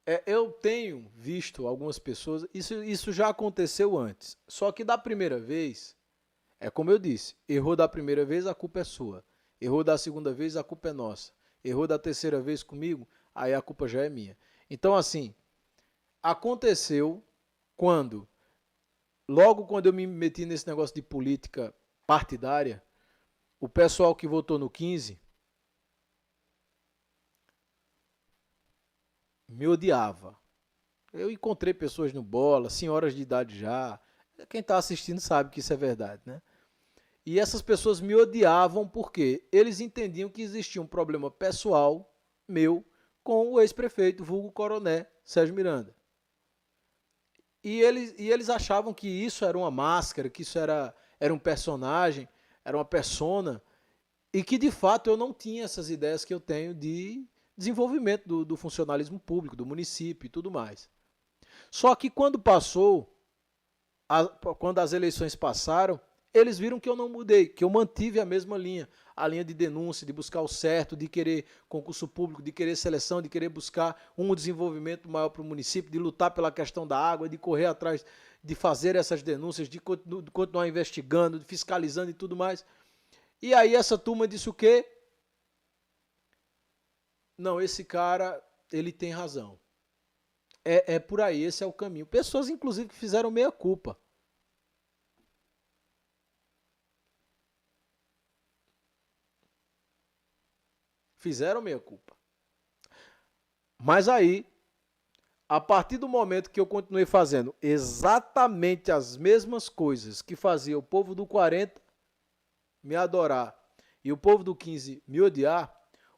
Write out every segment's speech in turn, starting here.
Eu tenho visto algumas pessoas, isso já aconteceu antes. Só que da primeira vez, é como eu disse, errou da primeira vez, a culpa é sua. Errou da segunda vez, a culpa é nossa. Errou da terceira vez comigo, aí a culpa já é minha. Então, assim, aconteceu quando, logo quando eu me meti nesse negócio de política partidária, o pessoal que votou no 15 me odiava. Eu encontrei pessoas no bola, senhoras de idade já. Quem está assistindo sabe que isso é verdade, né? E essas pessoas me odiavam porque eles entendiam que existia um problema pessoal meu com o ex-prefeito, vulgo Coroné, Sérgio Miranda. E eles achavam que isso era uma máscara, que isso era um personagem, era uma persona, e que de fato eu não tinha essas ideias que eu tenho de desenvolvimento do funcionalismo público, do município e tudo mais. Só que quando passou, quando as eleições passaram, eles viram que eu não mudei, que eu mantive a mesma linha, a linha de denúncia, de buscar o certo, de querer concurso público, de querer seleção, de querer buscar um desenvolvimento maior para o município, de lutar pela questão da água, de correr atrás, de fazer essas denúncias, de continuar investigando, de fiscalizando e tudo mais. E aí essa turma disse o quê? Não, esse cara, ele tem razão. É por aí, esse é o caminho. Pessoas, inclusive, que fizeram meia culpa. Fizeram meia culpa. Mas aí, a partir do momento que eu continuei fazendo exatamente as mesmas coisas que fazia o povo do 40 me adorar e o povo do 15 me odiar,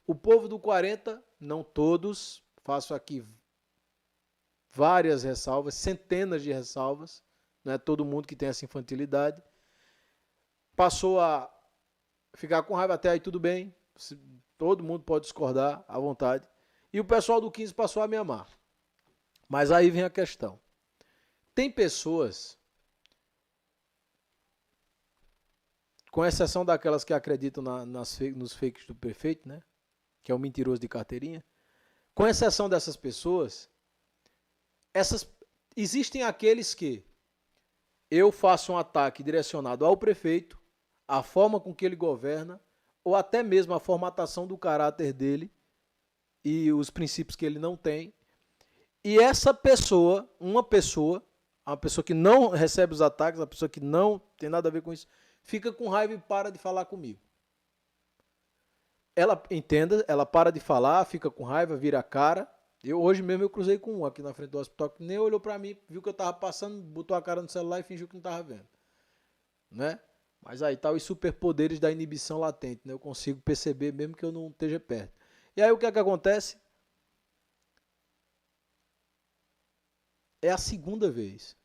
o povo do 40, não todos, faço aqui várias ressalvas, centenas de ressalvas, não é todo mundo que tem essa infantilidade, passou a ficar com raiva até aí, tudo bem, todo mundo pode discordar à vontade, e o pessoal do 15 passou a me amar. Mas aí vem a questão. Tem pessoas, com exceção daquelas que acreditam nos fakes do prefeito, né? Que é um mentiroso de carteirinha. Com exceção dessas pessoas, existem aqueles que eu faço um ataque direcionado ao prefeito, a forma com que ele governa, ou até mesmo a formatação do caráter dele e os princípios que ele não tem. E essa pessoa, uma pessoa que não recebe os ataques, uma pessoa que não tem nada a ver com isso, fica com raiva e para de falar comigo. Ela entenda, ela para de falar, fica com raiva, vira a cara. Hoje mesmo eu cruzei com um aqui na frente do hospital que nem olhou para mim, viu que eu tava passando, botou a cara no celular e fingiu que não tava vendo, né? Mas aí tá os superpoderes da inibição latente, né? Eu consigo perceber mesmo que eu não esteja perto. E aí o que é que acontece? É a segunda vez.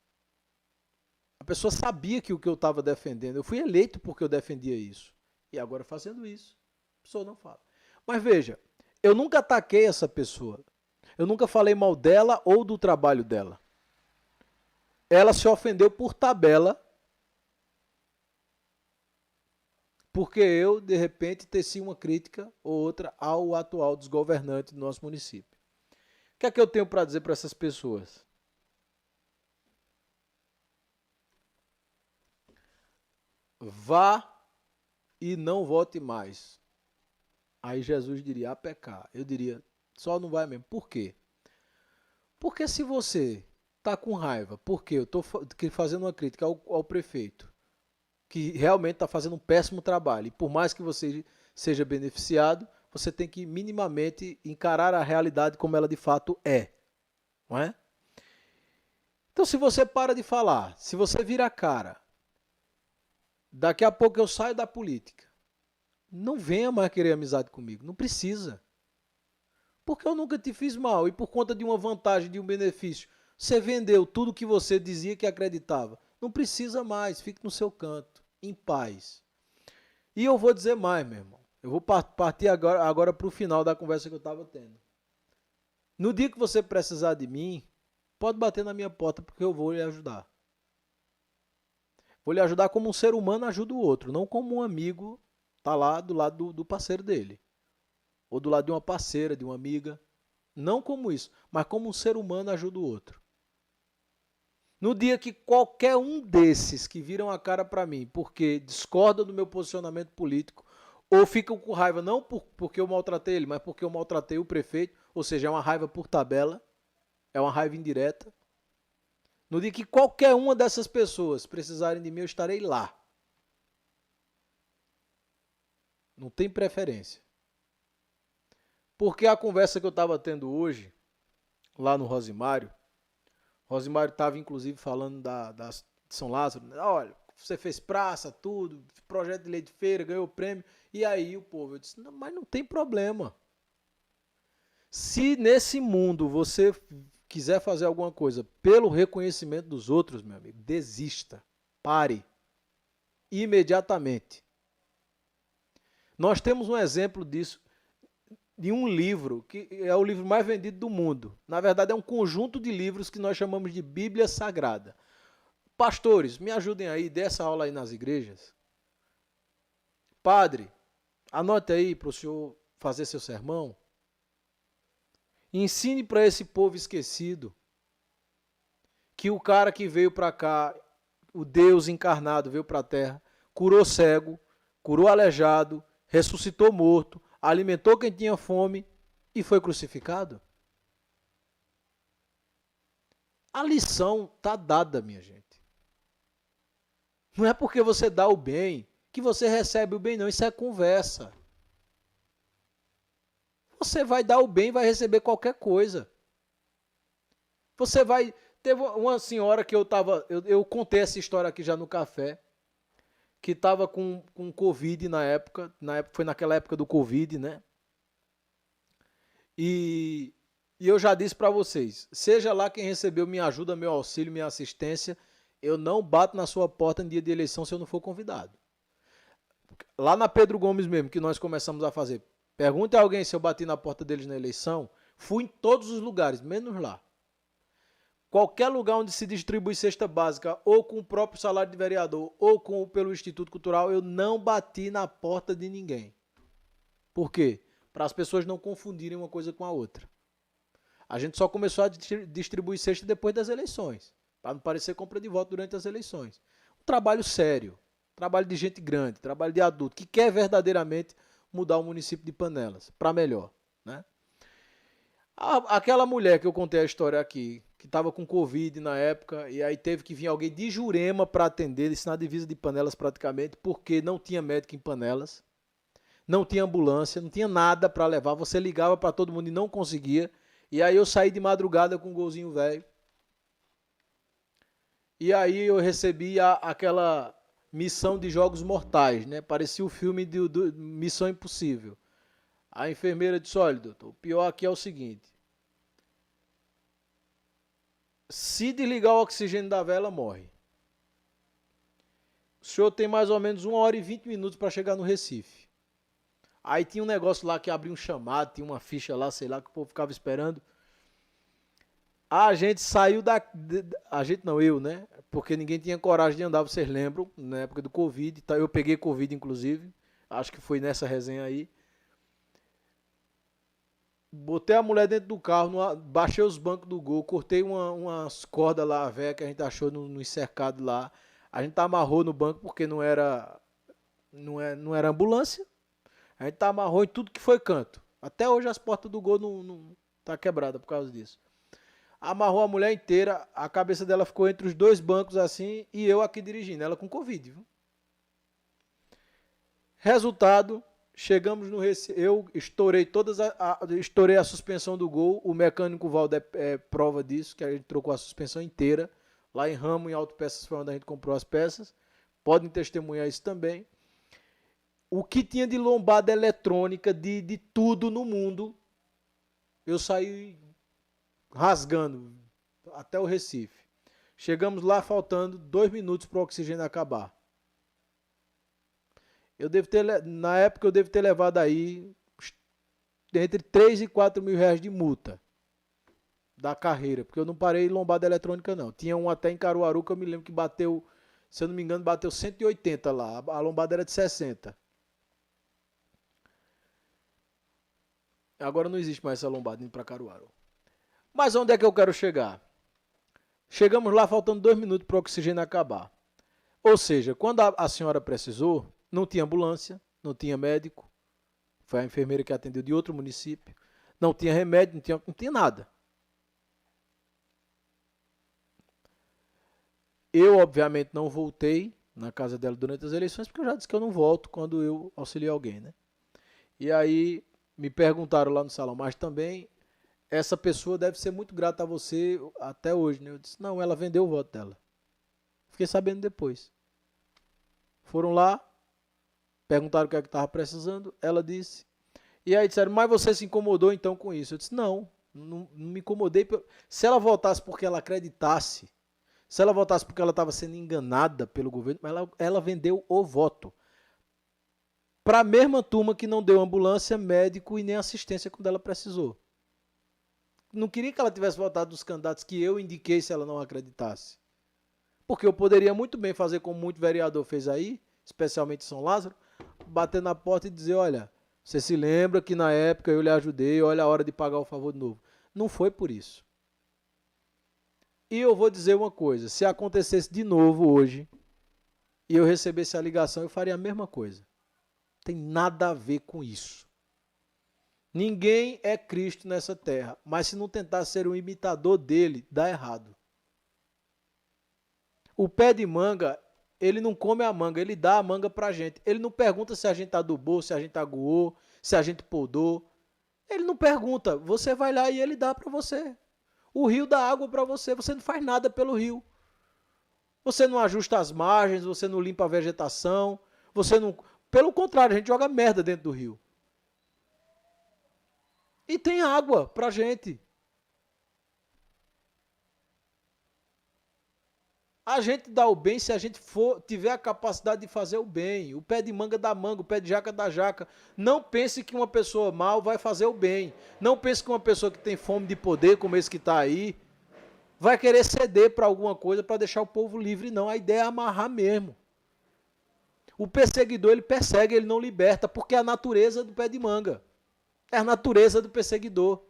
A pessoa sabia que o que eu estava defendendo, eu fui eleito porque eu defendia isso. E agora fazendo isso, a pessoa não fala. Mas veja, eu nunca ataquei essa pessoa. Eu nunca falei mal dela ou do trabalho dela. Ela se ofendeu por tabela, porque eu, de repente, teci uma crítica ou outra ao atual desgovernante do nosso município. O que é que eu tenho para dizer para essas pessoas? Vá e não vote mais. Aí Jesus diria, a pecar. Eu diria, só não vai mesmo. Por quê? Porque se você tá com raiva, porque eu estou fazendo uma crítica ao prefeito, que realmente está fazendo um péssimo trabalho, e por mais que você seja beneficiado, você tem que minimamente encarar a realidade como ela de fato é, não é? Então se você para de falar, se você vira a cara, daqui a pouco eu saio da política, não venha mais querer amizade comigo, não precisa. Porque eu nunca te fiz mal e por conta de uma vantagem, de um benefício, você vendeu tudo que você dizia que acreditava. Não precisa mais, fique no seu canto, em paz. E eu vou dizer mais, meu irmão. Eu vou partir agora para o final da conversa que eu estava tendo. No dia que você precisar de mim, pode bater na minha porta porque eu vou lhe ajudar. Vou lhe ajudar como um ser humano ajuda o outro, não como um amigo tá lá do lado do parceiro dele. Ou do lado de uma parceira, de uma amiga. Não como isso, mas como um ser humano ajuda o outro. No dia que qualquer um desses que viram a cara para mim porque discorda do meu posicionamento político ou ficam com raiva não porque eu maltratei ele, mas porque eu maltratei o prefeito, ou seja, é uma raiva por tabela, é uma raiva indireta. No dia que qualquer uma dessas pessoas precisarem de mim, eu estarei lá. Não tem preferência. Porque a conversa que eu estava tendo hoje, lá no Rosimário estava inclusive falando da São Lázaro, né? Olha, você fez praça, tudo, projeto de lei de feira, ganhou o prêmio, e aí o povo, eu disse, não, mas não tem problema. Se nesse mundo você quiser fazer alguma coisa pelo reconhecimento dos outros, meu amigo, desista, pare, imediatamente. Nós temos um exemplo disso de um livro, que é o livro mais vendido do mundo. Na verdade, é um conjunto de livros que nós chamamos de Bíblia Sagrada. Pastores, me ajudem aí, dê essa aula aí nas igrejas. Padre, anote aí para o senhor fazer seu sermão. Ensine para esse povo esquecido que o cara que veio para cá, o Deus encarnado, veio para a terra, curou cego, curou aleijado, ressuscitou morto, alimentou quem tinha fome e foi crucificado. A lição está dada, minha gente. Não é porque você dá o bem que você recebe o bem, não. Isso é conversa. Você vai dar o bem e vai receber qualquer coisa. Você vai... Teve uma senhora que eu contei essa história aqui já no café, que estava com Covid na época, foi naquela época do Covid, né? E eu já disse para vocês, seja lá quem recebeu minha ajuda, meu auxílio, minha assistência, eu não bato na sua porta no dia de eleição se eu não for convidado. Lá na Pedro Gomes mesmo, que nós começamos a fazer, pergunte a alguém se eu bati na porta deles na eleição, fui em todos os lugares, menos lá. Qualquer lugar onde se distribui cesta básica, ou com o próprio salário de vereador, ou pelo Instituto Cultural, eu não bati na porta de ninguém. Por quê? Para as pessoas não confundirem uma coisa com a outra. A gente só começou a distribuir cesta depois das eleições, para não parecer compra de voto durante as eleições. Um trabalho sério, trabalho de gente grande, trabalho de adulto, que quer verdadeiramente mudar o município de Panelas para melhor, né? Aquela mulher que eu contei a história aqui, que estava com Covid na época, e aí teve que vir alguém de Jurema para atender, isso na divisa de Panelas praticamente, porque não tinha médico em Panelas, não tinha ambulância, não tinha nada para levar, você ligava para todo mundo e não conseguia, e aí eu saí de madrugada com um golzinho velho, e aí eu recebi aquela missão de Jogos Mortais, né? Parecia o filme do Missão Impossível. A enfermeira disse, olha, doutor, o pior aqui é o seguinte, se desligar o oxigênio da vela, morre. O senhor tem mais ou menos 1h20 para chegar no Recife. Aí tinha um negócio lá que abria um chamado, tinha uma ficha lá, sei lá, que o povo ficava esperando. A gente saiu a gente não, eu, né? Porque ninguém tinha coragem de andar, vocês lembram, na época do Covid. Eu peguei Covid, inclusive. Acho que foi nessa resenha aí. Botei a mulher dentro do carro, baixei os bancos do Gol, cortei umas cordas lá, velha, que a gente achou no cercado lá. A gente amarrou no banco porque não era ambulância. A gente amarrou em tudo que foi canto. Até hoje as portas do Gol não tá quebrada por causa disso. Amarrou a mulher inteira, a cabeça dela ficou entre os dois bancos assim e eu aqui dirigindo, ela com Covid, viu? Resultado, chegamos no Recife, eu estourei estourei a suspensão do Gol, o mecânico Valdo é prova disso, que a gente trocou a suspensão inteira, lá em Ramo, em Autopeças, foi onde a gente comprou as peças, podem testemunhar isso também. O que tinha de lombada eletrônica, de tudo no mundo, eu saí rasgando até o Recife. Chegamos lá faltando 2 minutos para o oxigênio acabar. Na época eu devo ter levado aí entre 3 e 4 mil reais de multa da carreira, porque eu não parei lombada eletrônica não. Tinha um até em Caruaru que eu me lembro que bateu, se eu não me engano, bateu 180 lá. A lombada era de 60. Agora não existe mais essa lombada indo para Caruaru. Mas onde é que eu quero chegar? Chegamos lá faltando 2 minutos para o oxigênio acabar. Ou seja, quando a senhora precisou, não tinha ambulância, não tinha médico. Foi a enfermeira que atendeu de outro município. Não tinha remédio, não tinha nada. Eu, obviamente, não voltei na casa dela durante as eleições, porque eu já disse que eu não volto quando eu auxilio alguém, né? E aí me perguntaram lá no salão, mas também essa pessoa deve ser muito grata a você até hoje, né? Eu disse, não, ela vendeu o voto dela. Fiquei sabendo depois. Foram lá, perguntaram o que é que estava precisando, ela disse. E aí disseram, mas você se incomodou então com isso? Eu disse, não me incomodei. Se ela votasse porque ela acreditasse, se ela votasse porque ela estava sendo enganada pelo governo, ela vendeu o voto para a mesma turma que não deu ambulância, médico e nem assistência quando ela precisou. Não queria que ela tivesse votado dos candidatos que eu indiquei se ela não acreditasse. Porque eu poderia muito bem fazer como muito vereador fez aí, especialmente em São Lázaro, bater na porta e dizer, olha, você se lembra que na época eu lhe ajudei, olha a hora de pagar o favor de novo. Não foi por isso. E eu vou dizer uma coisa, se acontecesse de novo hoje, e eu recebesse a ligação, eu faria a mesma coisa. Tem nada a ver com isso. Ninguém é Cristo nessa terra, mas se não tentar ser um imitador dele, dá errado. O pé de manga, ele não come a manga, ele dá a manga pra gente. Ele não pergunta se a gente adubou, se a gente aguou, se a gente podou. Ele não pergunta, você vai lá e ele dá pra você. O rio dá água pra você, você não faz nada pelo rio. Você não ajusta as margens, você não limpa a vegetação, você não... Pelo contrário, a gente joga merda dentro do rio. E tem água pra gente. A gente dá o bem se a gente tiver a capacidade de fazer o bem. O pé de manga dá manga, o pé de jaca dá jaca. Não pense que uma pessoa mal vai fazer o bem. Não pense que uma pessoa que tem fome de poder, como esse que está aí, vai querer ceder para alguma coisa para deixar o povo livre. Não, a ideia é amarrar mesmo. O perseguidor, ele persegue, ele não liberta, porque é a natureza do pé de manga. É a natureza do perseguidor.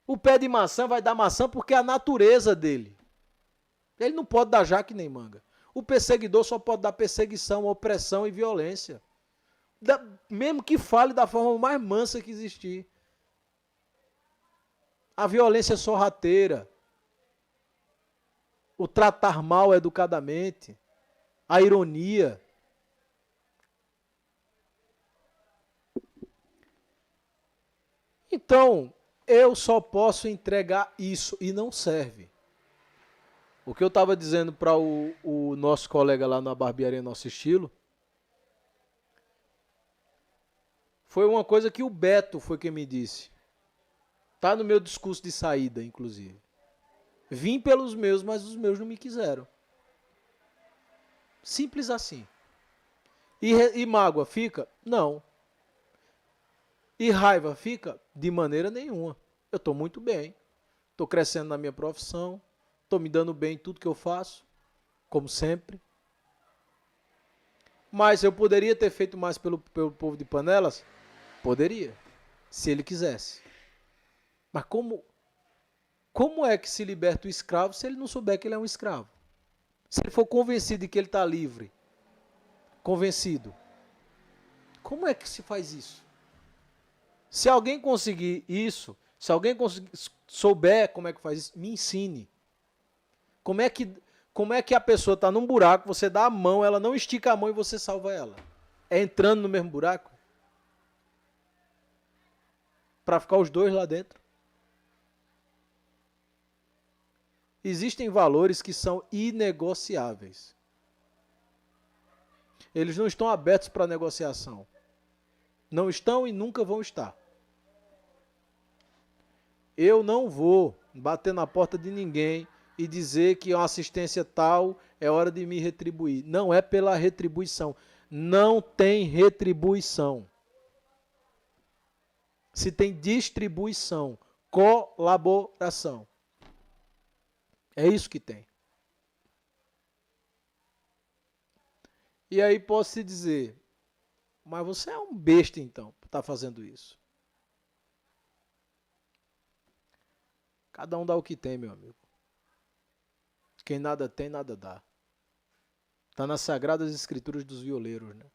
O pé de maçã vai dar maçã porque é a natureza dele. Ele não pode dar jaque nem manga. O perseguidor só pode dar perseguição, opressão e violência. Mesmo que fale da forma mais mansa que existir. A violência sorrateira. O tratar mal educadamente. A ironia. Então, eu só posso entregar isso e não serve. O que eu estava dizendo para o nosso colega lá na barbearia Nosso Estilo foi uma coisa que o Beto foi quem me disse. Tá no meu discurso de saída, inclusive. Vim pelos meus, mas os meus não me quiseram. Simples assim. E mágoa fica? Não. E raiva fica? De maneira nenhuma. Eu estou muito bem. Estou crescendo na minha profissão. Estou me dando bem em tudo que eu faço. Como sempre. Mas eu poderia ter feito mais pelo povo de Panelas? Poderia. Se ele quisesse. Mas como é que se liberta o escravo se ele não souber que ele é um escravo? Se ele for convencido de que ele está livre. Convencido. Como é que se faz isso? Se alguém conseguir isso, se alguém souber como é que faz isso, me ensine. Como é que a pessoa está num buraco, você dá a mão, ela não estica a mão e você salva ela? É entrando no mesmo buraco? Para ficar os dois lá dentro? Existem valores que são inegociáveis. Eles não estão abertos para negociação. Não estão e nunca vão estar. Eu não vou bater na porta de ninguém e dizer que uma assistência tal é hora de me retribuir. Não é pela retribuição. Não tem retribuição. Se tem distribuição, colaboração. É isso que tem. E aí posso te dizer, mas você é um besta então. estar fazendo isso? Cada um dá o que tem, meu amigo. Quem nada tem, nada dá. Está nas Sagradas Escrituras dos Violeiros, né?